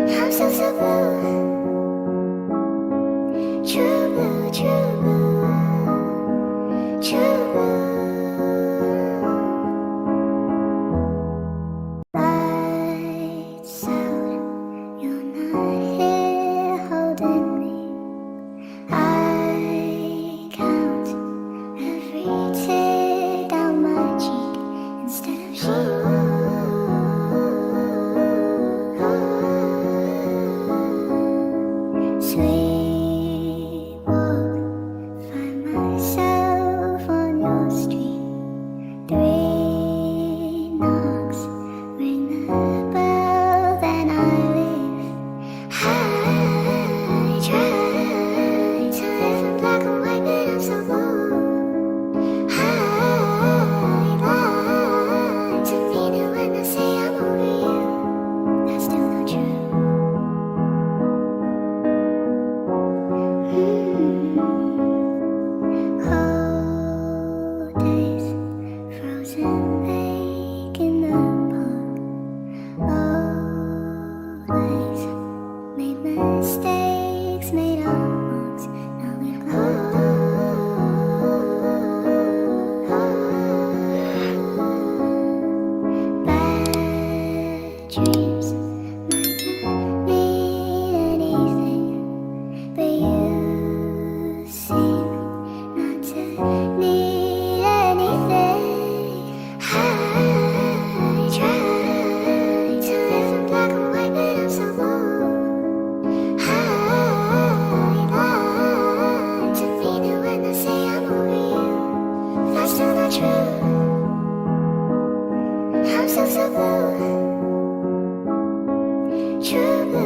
I'm so so blue, true blue, true blue, true blue. Lights out, you're not here holding me. I count every tear down my cheek instead of sweet walk, find myself on your street. 3 knocks, ring the bell, then I leave. I try to live in black and white, but I'm so blue. I lie to mean it when I say I'm over you. That's still not true. Cold days, frozen lake in the park. Always made mistakes, made our marks. Now we're bad dreams might not mean anything, but you seem not to need anything. I try to live in black and white, but I'm so blue. I lie to mean it when I say I'm over you. That's still not true. I'm so so blue, true blue.